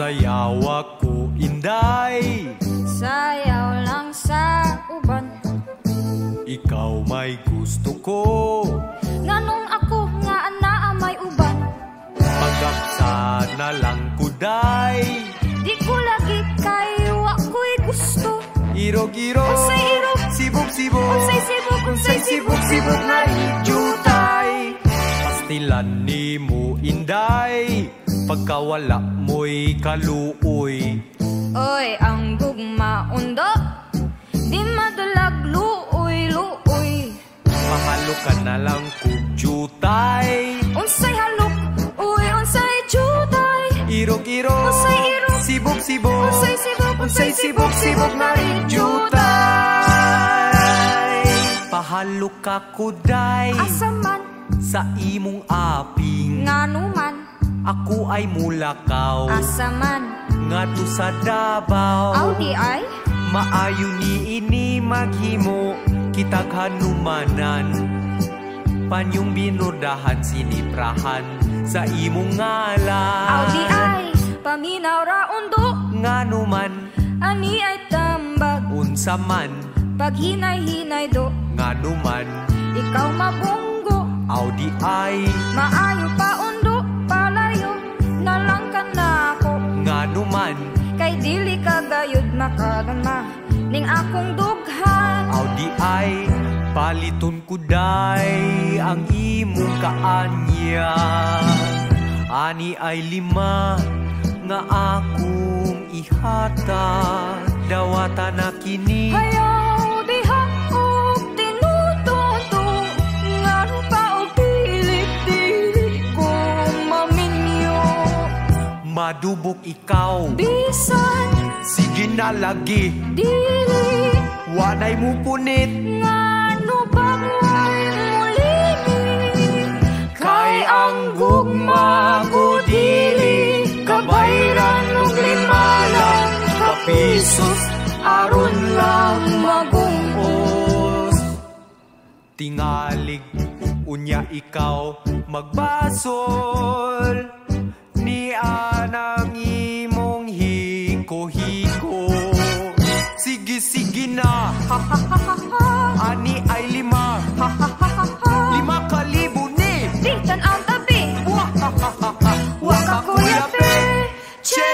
Sayaw ako, inday. Sayaw lang sa uban. Ikaw may gusto ko. Nganong ako nga anaa may uban. Pagkaksa na lang kuday. Di ko lagi kayo ako'y gusto. Irog-irog, unsay irog, sibog-sibog, unsay sibog, unsay sibog-sibog na jutay. Pastilan ni mo, inday. Pagkawala mo'y kaluoy. Oy, ang gugma undo. Di madalag luoy-luoy. Mahalo ka na lang kugjutay. Unsay halok, uy, unsay jutay. Irog-irog, unsay irog, sibog-sibog, unsay sibog na jutay. Pahalo ka kuday. Asaman sa imong aping. nganuman. Ako ay mulakaw. Asaman Ngadto sa Davao. aw di ay. Maayo ni ini maghimo kitag hanumanan. Panyong binudahan siniprahan sa imong ngalan. Aw di ay. Paminaw ra undo. Nganuman Ani ay tambag. unsa man. Paghinay-hinay do. Nganuman Ikaw mabunggo. aw di ay. Maayo pa undo. Palayo na lang ka na ako. Nganuman Kay dili ka gayud makalama ning akong dughan. aw di ay. Paliton kuday ang imong kaanya. Ani ay 5 nga akong ihatag. Dawata na kini. Hayaw diha og tinututo. Ngano pa og pilit-pilit ko maminyo. Madubok ikaw. Bisan Sige na lagi. dili. Wanay mo punit. Ngano ba mo'y mulini. Kay ang gugma ko dili. Kabayran og 5 lang kapisos. Aron lang magungos. Tingalig unya ikaw magbasol. Ni anang imong hiko-hiko. Sige na. Ani ay 5. 5,000 ni. Di tan-aw tabi. Waka kuya pe. Che.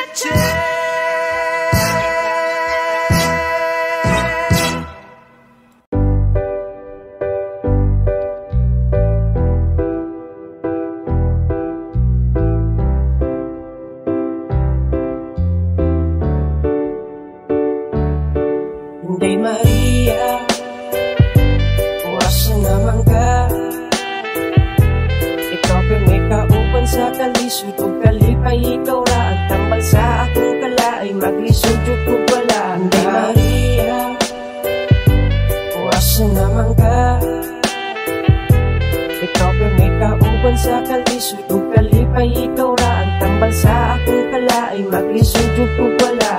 Inday Maria, wasa naman ka. Ikaw may kauban sa kalisod o kalipay. Ikaw ra ang tambal sa akong kalaay. Maglisod yung kubala. Inday Maria, wasa naman ka. Ikaw may kauban sa kalisod o kalipay. Ikaw ra ang tambal sa akong kalaay. Maglisod yung kubala.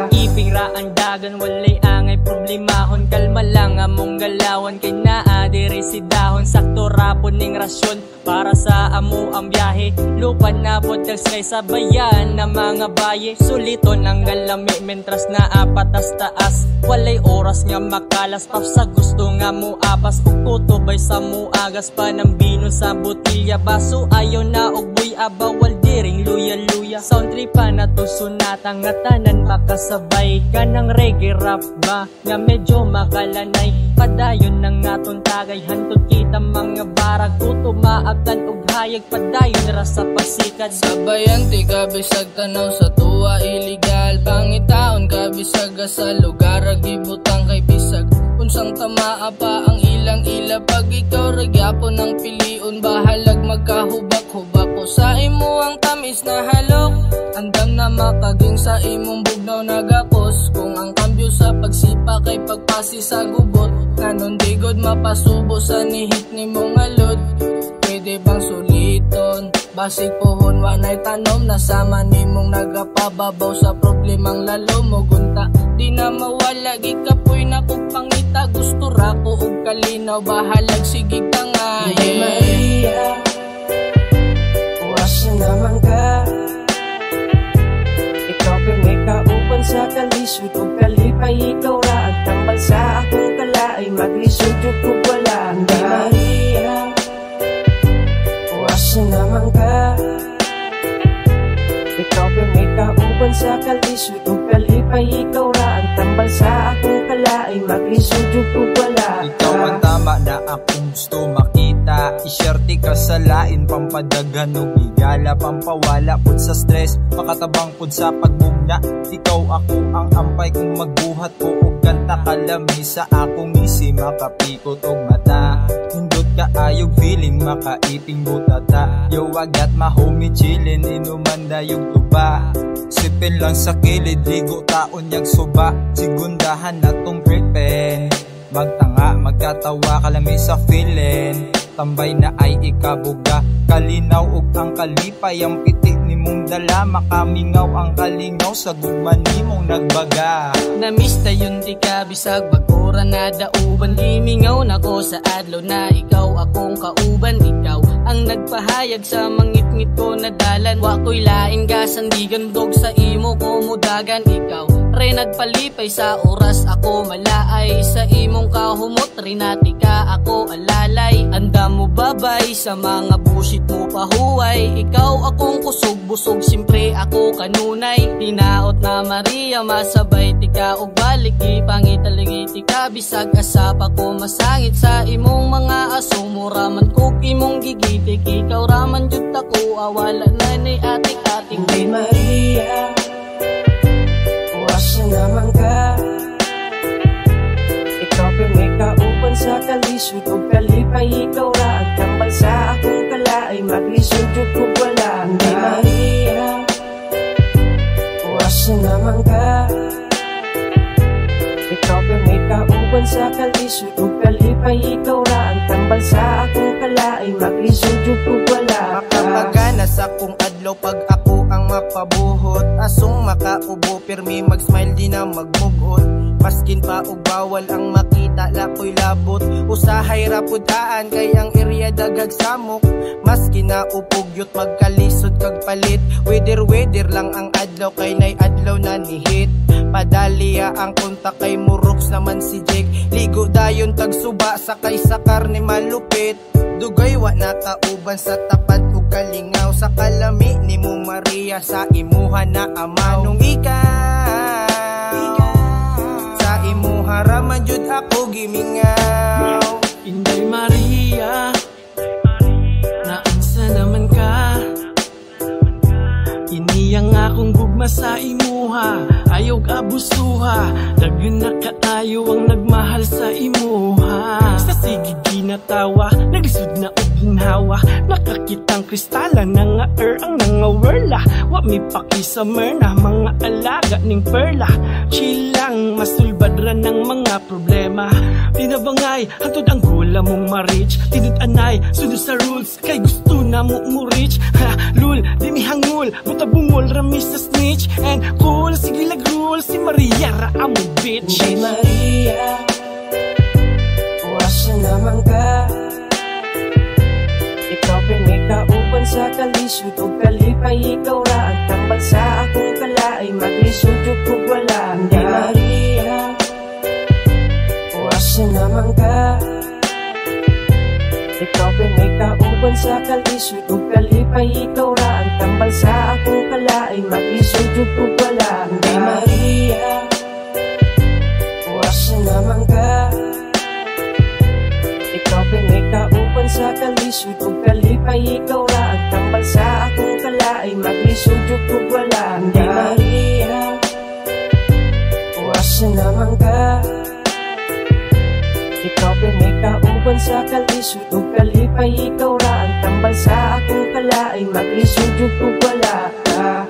Ipingra ang dagan, walay angay problemahon. Kalma lang among galawan, kay naadiri si dahon. Sakto rapon ning rasyon para sa amo ang biyahe. Lupan na bodags kay sabayan na mga baye. Suliton ang galami mentras na apatas taas. Walay oras nga makalas pa sa gusto nga mo apas. Pagkutubay sa muagas pa ng bino sa butilya. Baso ayaw na og buy abawal diring luya-luya. Sound trip pa na to sunata nga tanan makasabay. Kanang reggae rap ba nga medyo makalanay. Padayon ng atong tagay hantod kita mga barag. Tutumaabtan og hayag padayon ra sa pasikat. Sabayan ti kabisag tanaw sa tuwa iligal. Pangitaon kabisag sa lugar gibutang kay bisag. Unsang tamaa pa ang ilang ila pag ikaw ragyapon ang piliun. Bahalag magkahubak-hubak ko sa imo ang tamis na halok. Andam na makaging sa imong bugnaw nagakos. Kung ang kambyo sa pagsipa kay pagpasi sa gubot. Kanon digod mapasubo sa nihit ni mong alod. Pwede bang suliton? Basig pohon wanay tanom. Nasama ni mong nagapababaw sa problemang lalo mo gunta. Di na mawala gikapoy na kong pangita. Gusto ra ko og kalinaw. Bahalag sigig tangay. Inday Maria, wasa naman ka. sa kalisod o kalipay ikaw ra ang tambal sa akong kalaay maglisod jud kung wala ka. Maria, wasa naman ka. Ikaw pa may kauban sa kalisod o kalipay ikaw ra ang tambal sa akong kalaay maglisod jud kung wala ka. Ikaw ang tama na akong gusto makita. Isyerte ka sa lain, pampadaghan o bigala, pampawala pud sa stress, makatabang pud sa pagmugna. Ikaw ako ang ampay kung magbuhat ko og kanta kalami sa akong isi, makapikot og mata. Hindot ka ayog feeling, makaiting butata. Yo agat mahomie chillin, inuman dayog tuba. Sipin lang sa kilid, ligo taon yag suba. Sigundahan na tong gripen, magtanga, magkatawa kalami sa feeling. Tambay na ay ikabuga, kalinaw ug ang kalipay ang pitik ni mong dala. Makamingaw ang kalingaw sa gugman ni mong nagbaga. Namiss na yun di ka bisag bagura na dauban. Gimingaw na ko sa adlaw na ikaw akong kauban. Ikaw ang nagpahayag sa mangit-ngit ko na dalan. Wa ko'y laing gasandigan dog sa imo ko mudagan. Ikaw re nagpalipay sa oras ako malaay. Sa imong kahumot rinati ka ako alalay. Anda mo babay sa mga busit mo pahuway. Ikaw akong kusog busog simpre ako kanunay. Hinaot na Maria masabay tika og balik. Ipangitaligiti ka bisag asapa ko masangit sa imong mga aso. Muraman kog imong gigitik. Ikaw raman jud ako awala na ni atik-atik. Hey Maria, wasa naman ka. Ikaw pa may kauban sa kalisod o kalipay ikaw ra ang tambal sa akong kalaay maglisod jud kung wala ka. Hey Maria, wasa naman ka. Ikaw pa may kauban sa kalisod o kalipay ikaw ra ang tambal sa akong kalaay maglisod jud kung wala ka. Makapagana sa kung adlaw pag ako ang mapabuhot. Asong makaubo pirmi mag-smile di na magmugot. Maskin pa og bawal ang makita lakoy labot. Usahay rapudaan kay ang area dagag samok. Maskin na upugyot magkalisod kag palit. Weather lang ang adlaw kay nay adlaw na nihit. Padaliya ang kontak kay Murox naman si Jake. Ligo dayon tagsuba sakay sa karne malupit. Dugay wa nakauban sa tapat ug kalingaw. Sa kalami ni mo Maria sa imuha na amaw. Nung ikaw sa imuha raman jud ako gimingaw. Inday Maria, naunsa naman ka. Iniyang akong gugma sa imuha, ayaw abusuha. Dagan na kaayo ang nagmahal sa imuha. Sa sigig ginatawa, nagisod na og ginhawa. Nakakitang kristala na nga ang nangawerla. Wa mi paki sa merna, mga alaga ning perla. Chill lang, masulbad ra ng mga problema. Tinabangay, hantod ang gula mong ma-reach. Tinud-anay, sunod sa rules, kay gusto na mo reach. Ha, lul, di mi hangul, buta-bungol, rami sa snitch. And cool, sige lag-rule, si Maria ra amo bitch. Hey Maria, wasa naman ka. Ikaw pa may kauban sa kalisod o kalipay ikaw ra ang tambal sa akong kalaay maglisod jud kung wala ka. Hey Maria, wasa naman ka. Ikaw pa may kauban sa kalisod o kalipay ikaw ra ang tambal sa akong kalaay maglisod jud kung wala ka. Hey Maria, wasa naman ka. Ikaw pa may kauban sa kalisod o kalipay ikaw ra ang tambal sa akong kalaay maglisod jud kung wala ka. Hey Maria, wasa naman ka. Ikaw pa may kauban sa kalisod o kalipay ikaw ra ang tambal sa akong kalaay maglisod jud kung wala ka.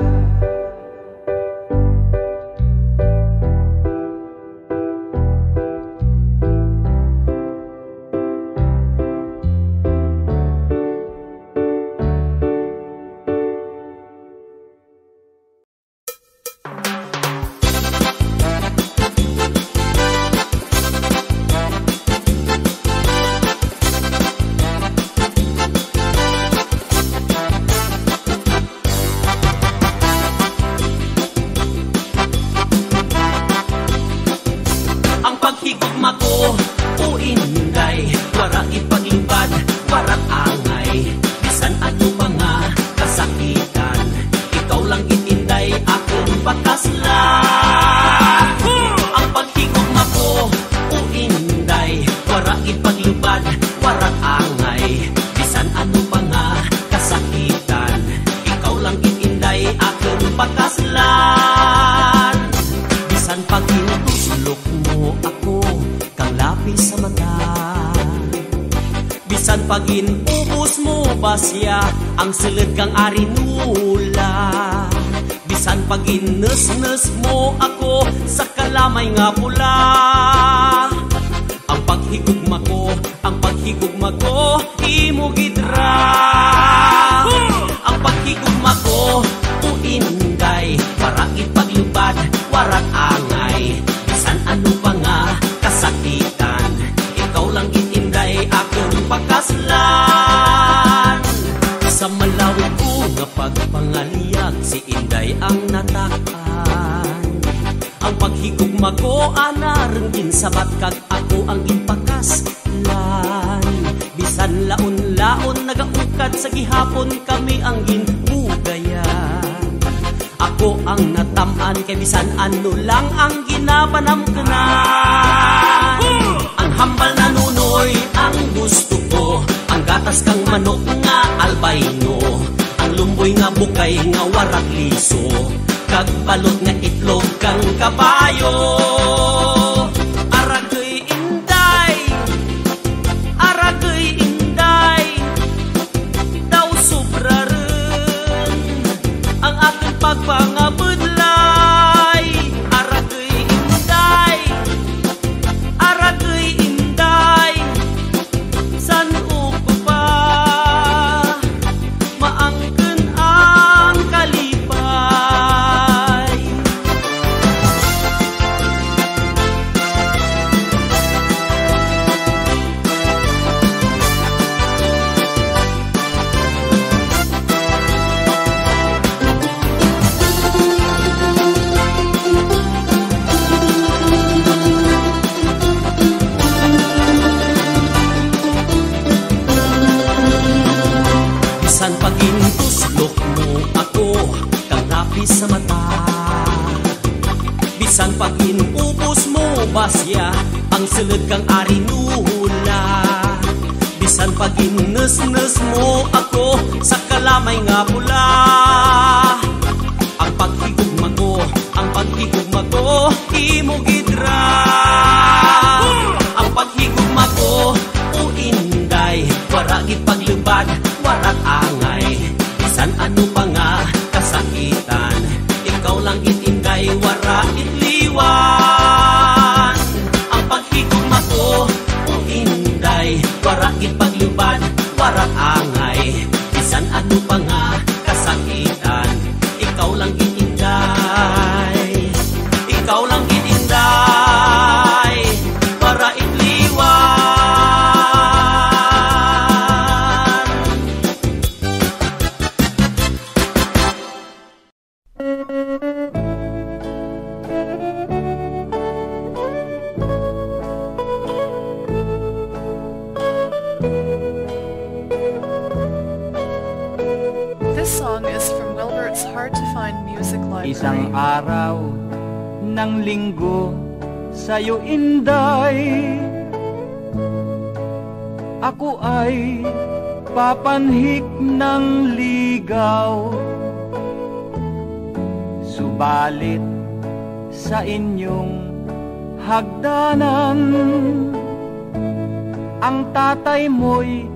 Bisan pagin ubos mo basya ang silid kang arinula. Bisan pagin nes-nes mo ako sa kalamay nga pula. Ang paghigugma ko imo gidra. Ang paghigugma ko uinday para ipaglubad warat angay. Bisan ano pa nga kasakitan, ikaw lang itinday akong pakaslan. Sa malawig ko nga pagpangaliyag si Inday ang natakan. Ang paghigugma ko anarang ginsabat kag ako ang ginpakaslan. Bisan laon-laon nagaukad sa gihapon kami ang ginbugayan. Ako ang nataman kay bisan ano lang ang ginapanamkanan. Ang hambal na nunoy ang gusto ko, ang gatas kang manok nga albino, ang lumboy nga bukay nga warak liso, kag balot nga itlog kang kabayo. Aragay inday, daw sobra rin ang aking pagpangabudlay. Aragay inday, san upo pa maangken ang kalipay. Bisan pagintuslok mo ako kang lapis sa mata. Bisan paginubos mo basya ang silid kang arinula. Bisan pagines-nes mo ako sa kalamay nga pula. Ang paghigugma ko imo gidra. Ang paghigugma ko uinday waragit paglubad warat angay. Bisan ano pa nga kasakitan, ikaw lang itinday wara itliwan. Ang paghigugma ko uinday waragit paglubad warat angay. Bisan ano pa nga kasakitan, ikaw lang itinday, ikaw lang itinday para itliwan. This song is from Wilbert's Hard to Find Music Library. Isang araw ng linggo sa'yo Inday, ako ay papanhik ng ligaw. Subalit sa inyong hagdanan, ang tatay mo'y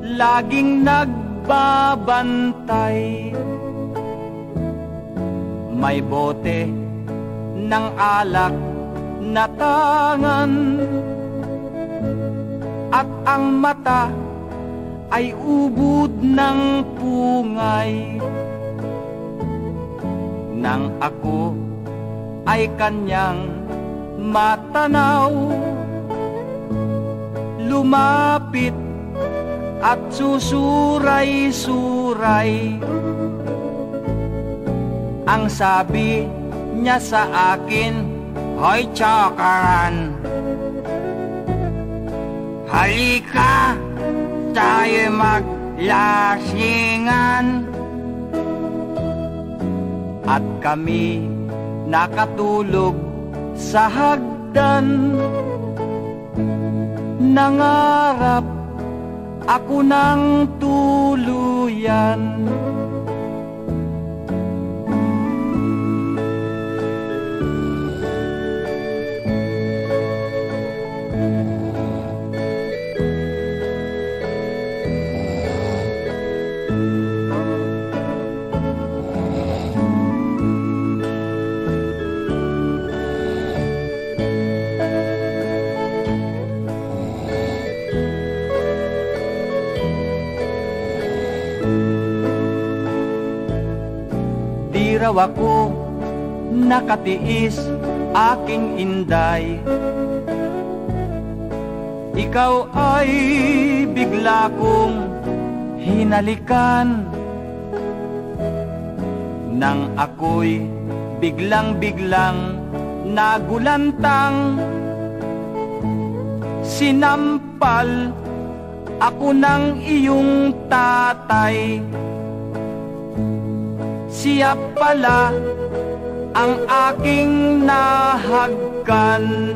laging nagbabantay. May bote ng alak na tangan, at ang mata ay ubod ng pungay. Nang ako ay kanyang matanaw, lumapit at susuray-suray. Ang sabi niya sa akin, "Hoy Chokaran, halika tayo maglasingan." At kami nakatulog sa hagdan, nangarap ako ng tuluyan. araw ako nakatiis, aking inday. Ikaw ay bigla kong hinalikan, nang ako'y biglang-biglang nagulantang. Sinampal ako ng iyong tatay, siya pala ang aking nahagkan.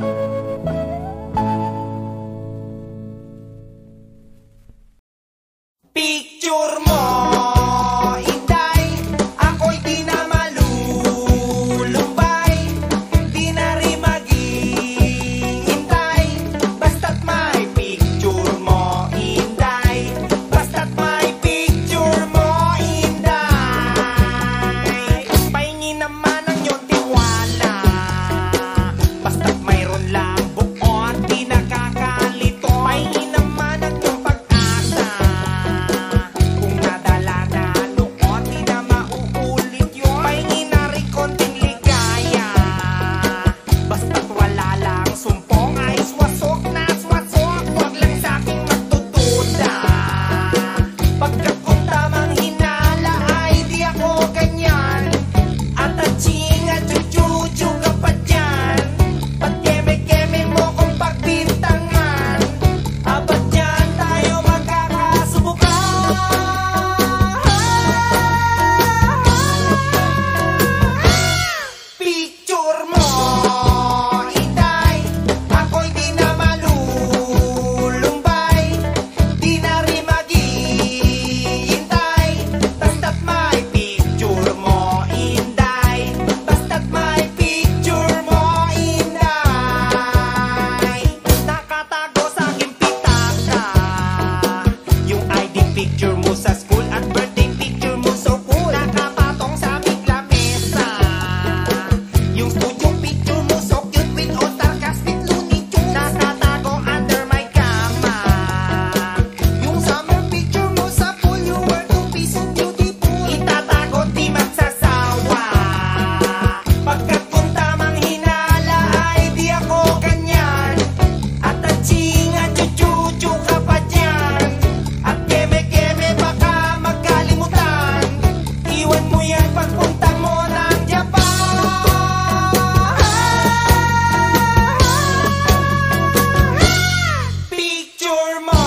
Picture mo, Inday, ako'y di na malulumbay, di na rin maghihintay, basta't may picture mo, Inday, basta't may picture mo, Inday. Pahingin naman ang iyong tiwala, basta't mayroon lang buon, di nakakalito. Pahingin naman ang iyong pag-asa, kung nadala na noon, di na mauulit yun. Pahingin na rin konting ligaya, basta't wala lang sumpong, ay swasok na swasok, huwag lang sa'king magtutuda. Pagkat kung tamang hinala ay di ako ganyan, at aching at chuchuchu ka pa dyan, at keme-keme mo kung pagbintangan, abat dyan tayo magkakasubukan. Picture mo, Inday, ako'y di na malulumbay, di na rin maghihintay, basta't may picture mo, Inday, basta't may picture mo, Inday. Nakatago sa aking pitaka yung ID picture mo sa school at birthday picture mo so cool. Nakapatong sa aming lamesa yung studio picture mo so cute with all sarcastic Looney Tunes. Nakatago under my kama yung summer picture mo sa pool. You were too peace and beautiful. Itatago di magsasawa, pagkat kung tamang hinala ay di ako ganyan, at aching at chuchuchu ka pa dyan, at keme-keme baka magkalimutan. Iwan mo yan pagpunta mo ng Japan. Picture mo,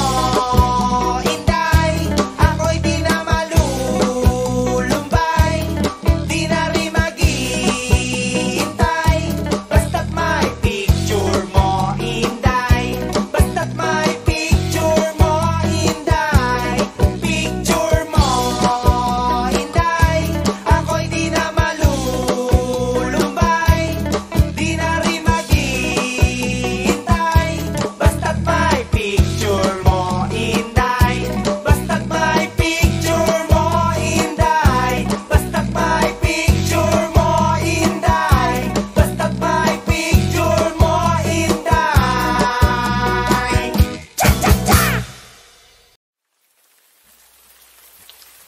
Inday, ako'y di na malulumbay, di na rin maghihintay, basta't may picture mo, Inday, basta't may picture mo, Inday. Picture mo, Inday, ako'y di na malulumbay, di na rin maghihintay, basta't may picture mo, Inday, basta't may picture mo, Inday, basta't may picture mo, Inday, basta't may picture mo, Inday. Cha-cha-cha!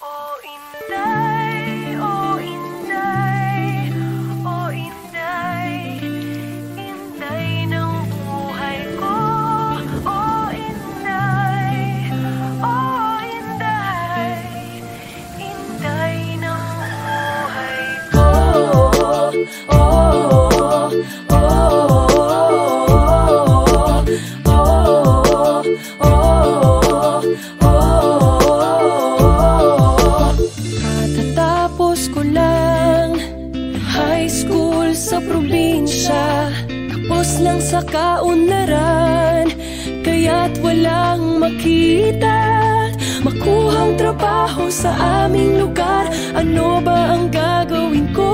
Oh Inday, oh Inday, oh Inday, Inday ng buhay ko. Oh Inday, oh Inday, Inday ng buhay ko. Katatapos ko lang high school sa probinsya, tapos lang sa kaunlaran, kaya't walang makita makuhang trabaho sa aming lugar. Ano ba ang gagawin ko?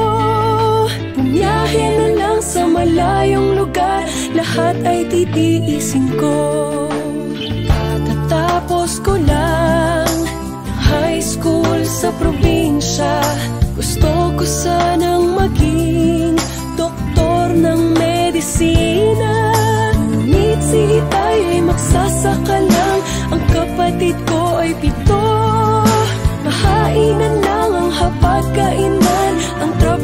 Bumiyahe na lang sa malayong lugar, lahat ay titiisin ko. Katatapos ko lang high school sa probinsya, gusto ko sanang maging doktor ng medisina. Ngunit si Itay ay magsasaka lang, ang kapatid ko ay 7. Mahainan lang ang hapagkainan, ang trabaho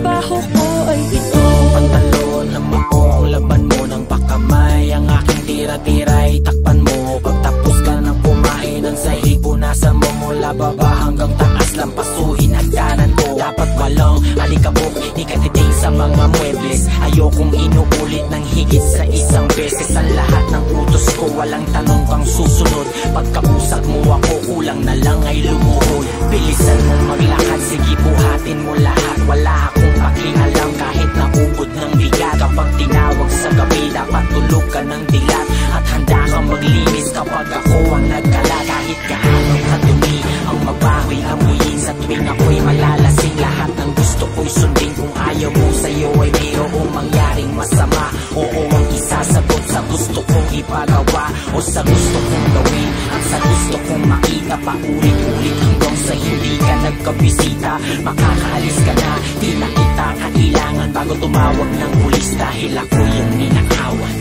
kabuk, di katiting sa mga muebles. Ayokong inuulit ng higit sa isang beses. Ang lahat ng utos ko, walang tanong kang susunod. Pagkausap mo ako, kulang na lang ay lumuhod. Bilisan mong maglakad, sige buhatin mo lahat. Wala akong pakialam kahit naubod ng bigat. Kapag tinawag sa gabi, dapat tulog ka ng dilat. At handa kang maglinis kapag ako ang nagkalat. Kahit gaano kadumi ang mabawi amuyin. Sa tuwing ako'y malalasing, lahat ng gusto ko'y sundin. Kung ayaw mo sa'yo ay mayroong mangyaring masama. Oo ang isasagot sa gusto kong ipagawa o sa gusto kong gawin. At sa gusto kong makita paulit-ulit hanggang sa hindi ka nagkabisita. Makakaalis ka na, di na kita kailangan bago tumawag ng pulis dahil ako yung ninakawan.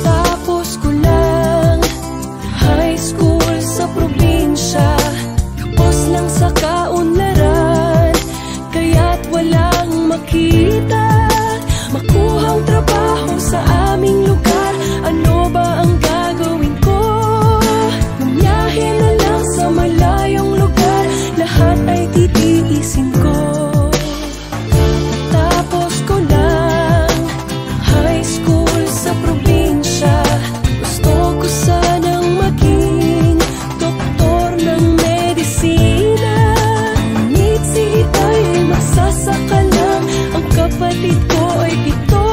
Tapos ko lang high school sa probinsya, tapos lang sa kaunlaran, kaya't walang makita makuhang trabaho sa aming lugar. Ano ba ang gagawin ko? Bumiyahe na lang sa malayong lugar, lahat ay titiisin ko. Tapos ko lang high school sa probinsya, gusto ko sanang maging doktor ng medisina. Ngunit si Itay magsasaka lang, ang kapatid ko ay pito.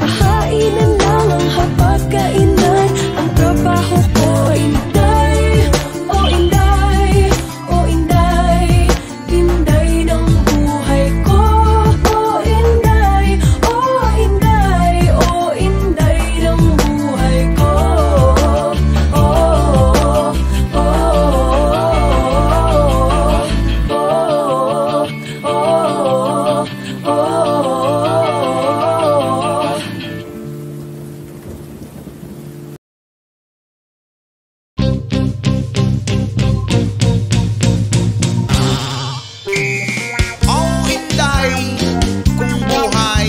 Pahainan lang ang hapagkainan, ang trabaho ko ay Inday. Oh Inday, oh Inday, Inday ng buhay ko. Oh Inday, oh Inday, oh Inday ng buhay ko. Oh, oh, oh, oh, oh. Oh Inday, kung buhay,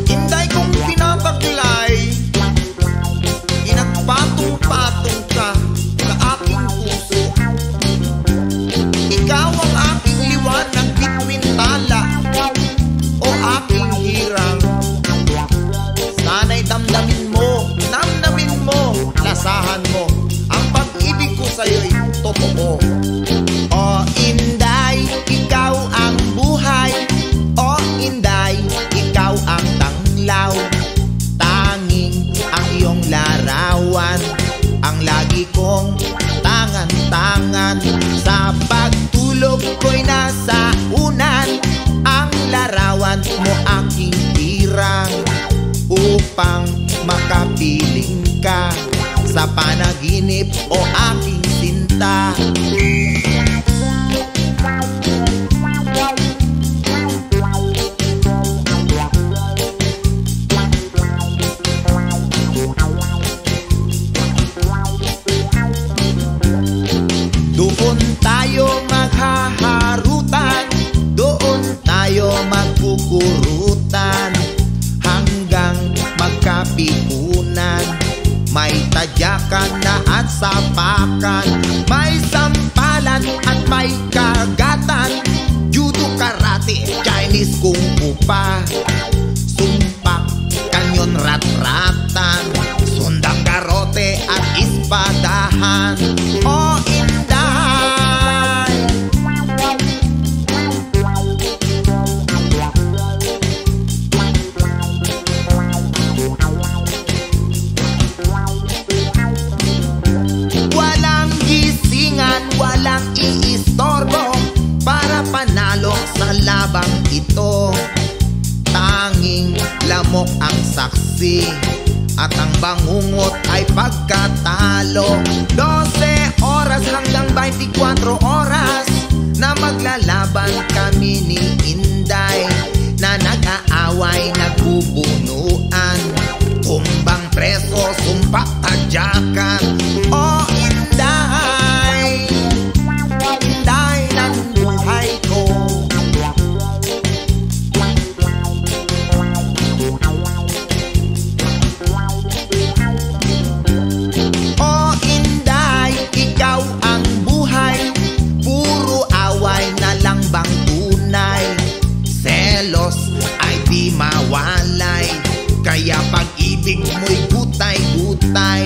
Inday kung pinataglay, inagpatong-patong ka sa aking puso. Ikaw ang aking liwanag bituin tala o aking hirang. Sana'y damdamin mo, lasahan mo, ang pag-ibig ko sa'yo'y totoo. Oh Inday, ikaw ang buhay. Oh Inday, ikaw ang tanglaw. Tanging ang iyong larawan ang lagi kong tangan-tangan. Sa pagtulog ko'y nasa unan, ang larawan mo aking tirang. Upang makapiling ka sa panaginip o aking sinta. Doon tayo maghaharutan, doon tayo magkukurutan, hanggang magkapipunan. May tadyakan na at sapakan, may sampalan at may kagatan. Judo, karate, Chinese kung fu pa, sumpak, kanyon, rat-ratan, sundang karote at ispadahan. Oh Inday, walang gisingan, walang iistorbo para panalo sa labang ito. Tanging lamok ang saksi at ang bangungot ay pagkatalo. 12 oras hanggang 24 oras na maglalaban kami ni Inday, na nag-aaway, nagbubunuan, tumbang preso, sumpak, tadyakan. Oh Inday, Inday ng buhay ko. Oh Inday, ikaw ang buhay, puro away na lang bang tunay? mo'y gutay-gutay.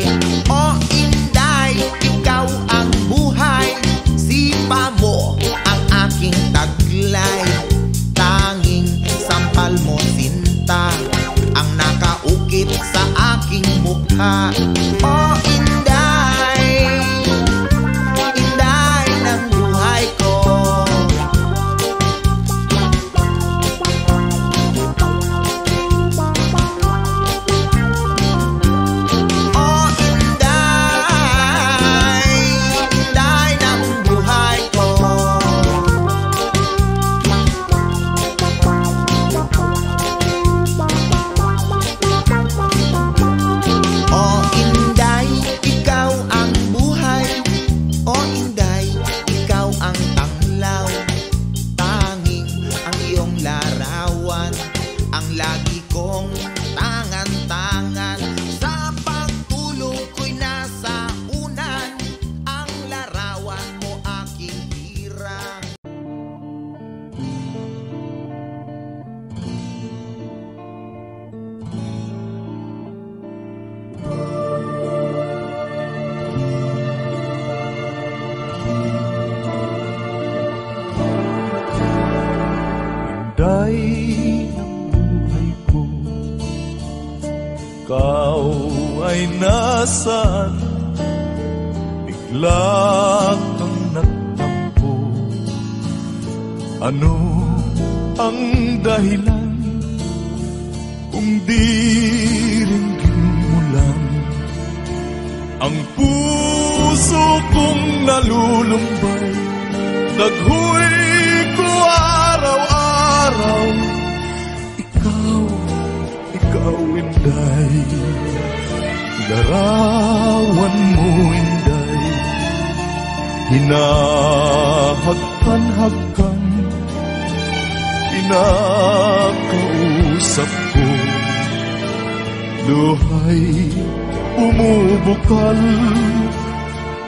O Inday, ikaw ang buhay, sipa mo ang aking taglay. Tanging sampal mo sinta ang nakaukit sa aking mukha. O Inday, Inday ng buhay ko. Inday ng buhay ko, ikaw ay nasaan? Bigla kang nagtampo. Ano ang dahilan? Kung di ringgin mo lang ang puso kong nalulumbay. Naghuwi ko araw-araw. Ikaw, Inday, larawan mo, Inday. Hinahagkan-hagkan, pinakausap ko. Luhay bumubukal,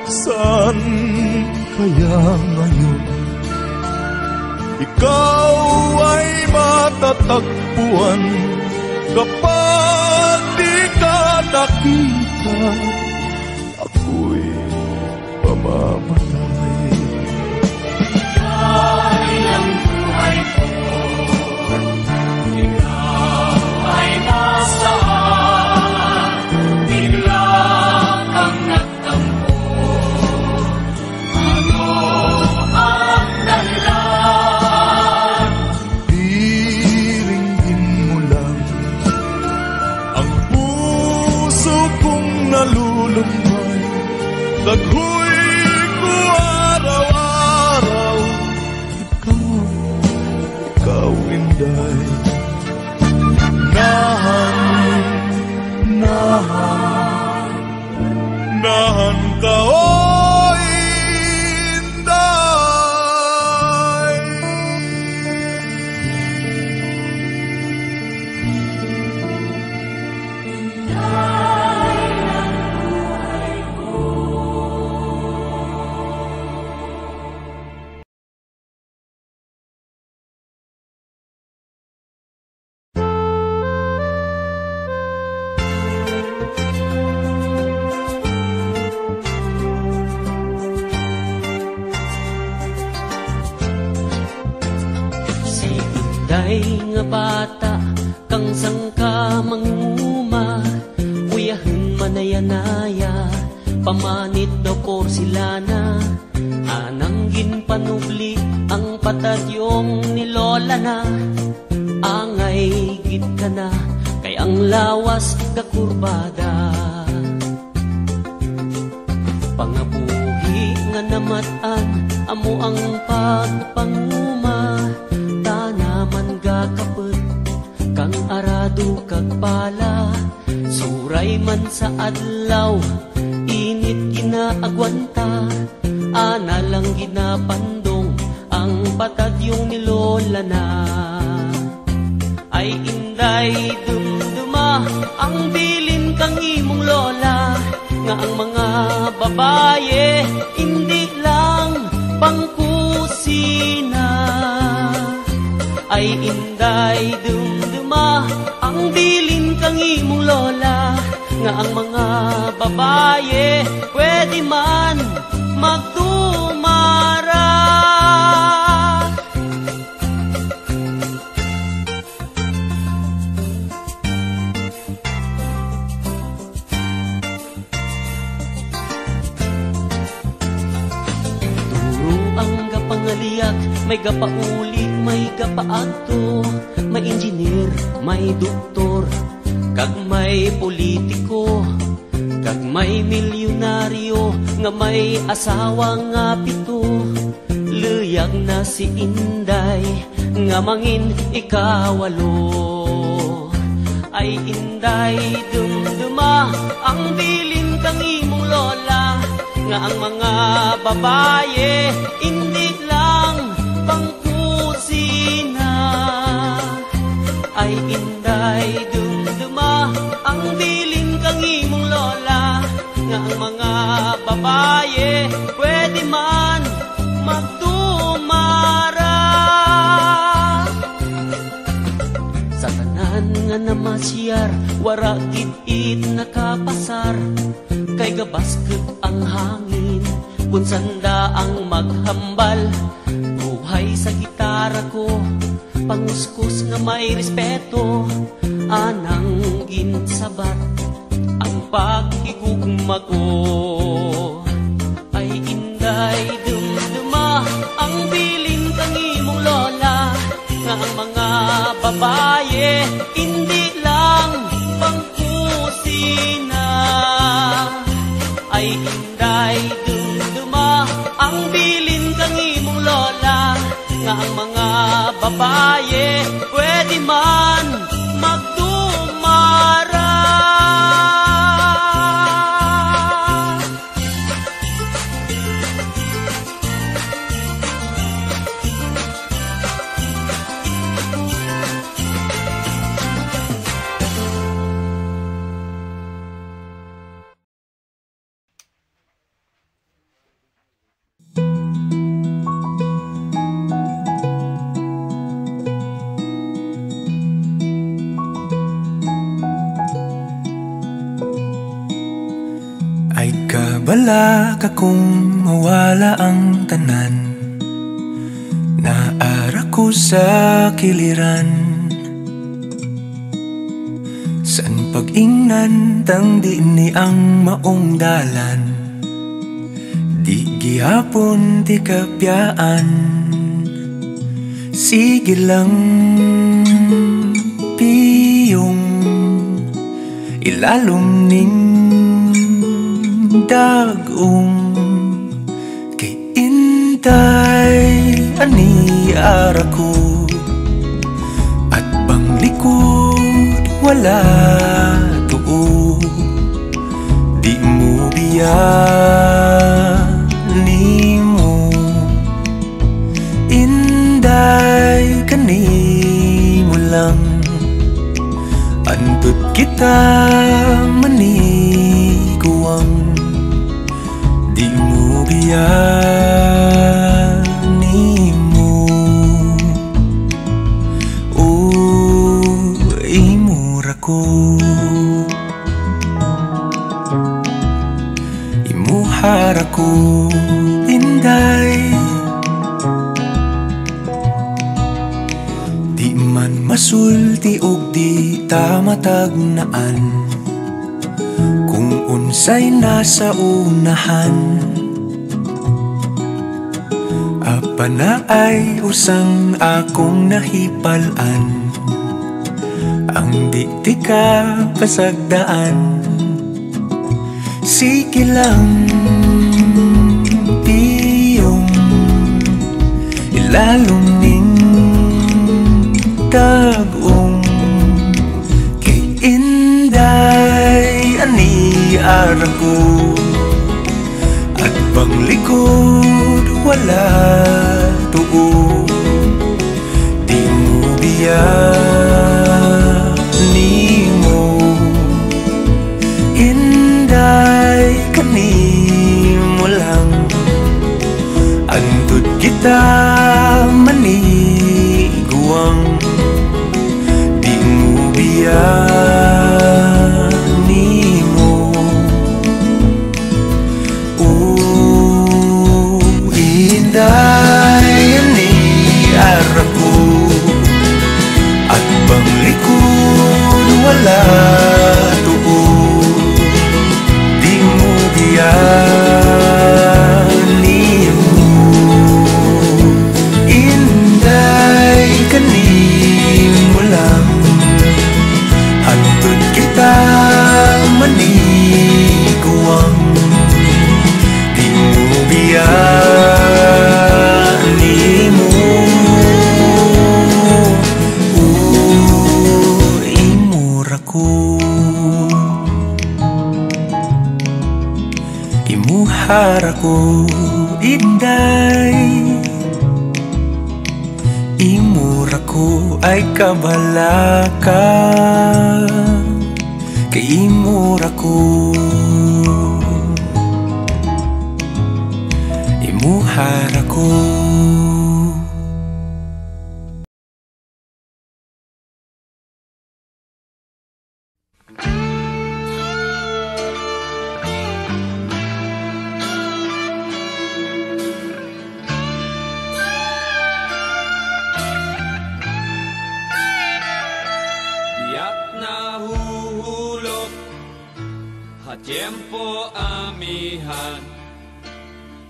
saan kaya ngayon? Ikaw ay matatagpuan kapag di ka nakita. Ako'y pamamatay. Inday ng buhay ko, ikaw ay nasaan? Bigla kang nagtampo. Ano ang dahilan? Diringgin mo lang ang puso kong nalulumbay. Naghuwi ko araw-araw. Ikaw, Inday. Nahan ka, oh Inday. Day nga bata, kang sangka manguma, uyahin manayanaya, pamanit daw porsilana, anang ginpanubli ang patadyong ni Lola na, angay gid ka na, kay ang lawas kakurbada. Pangabuhi nga namatan, amo ang pagpanguma, tanaman gakapet, kang arado kagpala, suray man sa adlaw, init ginaagwanta, ana lang ginapandong, ang patadyong ni Lola na. Ay Inday dumduma, ang bilin kang imong lola, nga ang mga babaye, hindi lang pangkusina. Ay Inday dumduma, ang bilin kang kang imong lola, nga ang mga babaye pwede man magtumara. Pangaliak, may gapauli, may gapaadto, may engineer, may doktor, kag may politiko, kag may milyonaryo, nga may asawa nga pito. Luyag na si Inday, nga mangin ikawalo. Ay Inday, dumduma, ang bilin kang imong lola, nga ang mga babaye hindi lang pangkusina. Ay Inday, dumduma, ang bilin kang imong lola, nga ang mga babaye pwede man magtumara. Sa tanan nga namasyar, wara gid nakapasar, kay gabaskot ang hangin, punsanda ang maghambal. Buhay sa gitara ko, panguskus nga may respeto, anang ginsabat ang pag-igugma ko. Ay Inday, dumduma, ang bilin kang imong lola, nga ang mga babaye hindi lang pangkusina. Ay Inday, dumduma, ang bilin kang imong lola, nga ang mga babaye pwede man magtumara. Bala ka kung mawala ang tanan, naara ko sa kiliran. San pag-ingnan tang di ni ang maong dalan, di gihapon ti kapyaan. Sige lang piyong ilalom ning dagong kay Inday ani ara ko, at bang likod wala tuo, di mo biyani mo. Inday kani mo lang, antod kita maniguang, di mo biyani mo. Imura ko, imuhara ko, Inday. Di man masulti og di ta matagnaan, kung unsay nasa unahan. Apa na ay usang akong nahipalan, ang di ti ka pasagdaan. Sige lang piyong ilalom ning dagong kay Inday ani ara ko, at bang likod wala tuo, di mo biyani mo. Inday kani mo lang, antod kita maniguang, di mo biyani biyani mo. Imura ko, imuhara ko, Inday. Imura ko ay kabalaka, kay imura ko, imuhara ko. Tiempo amihan,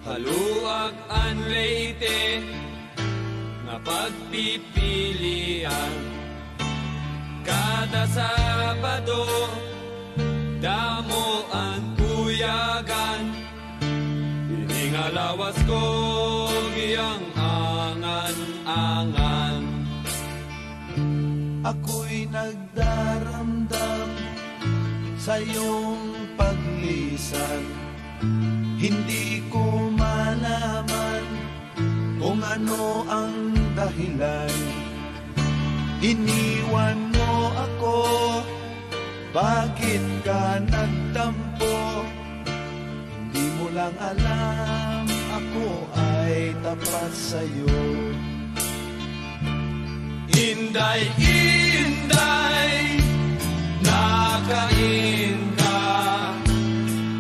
haluag an leite, nga pagpipilian. Kada Sabado, damo ang kuyagan, iningalawas ko giyang angan-angan. Ako'y nagdaramdam sa iyong paglisan, hindi ko malaman kung ano ang dahilan. Iniwan mo ako, bakit ka nagtampo? Hindi mo lang alam, ako ay tapat sa'yo. Inday, Inday, nakain ka,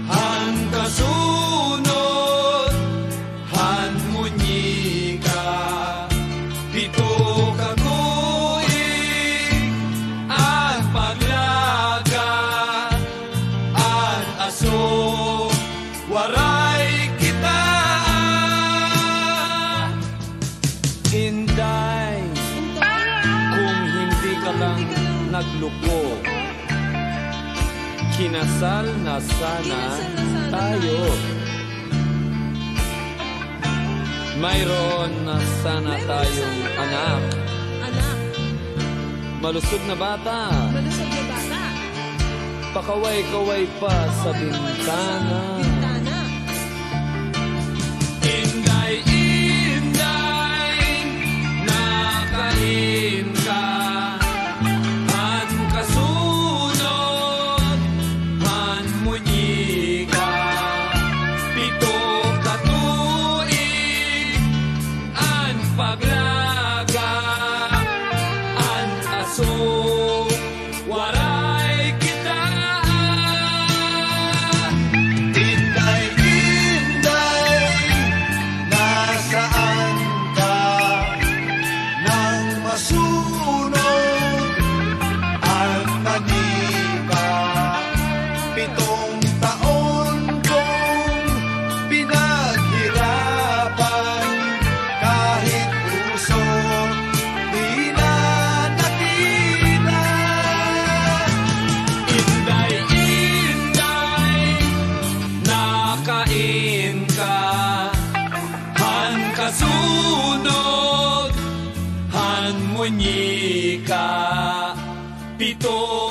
han kasunod, han munyi ka, pito ka tuig, at paglaga, at aso, waray kita. Inday, kung hindi ka lang nagluko, kinasal na sana tayo. Mayroon na sana tayong anak. Malusog na bata. Pakaway-kaway pa sa bintana. Inday, Inday, nakain ka, han kasunod, han munyi ka, pito ka tuig, an paglaga, an aso, waray kita. Inday, Inday, nasaan ka? Nang masunod at manika, 7 taon kong pinaghirapan, kahit puso di na nakita. Inday, Inday, nakain ka, han kasunod, han munyi ka, pito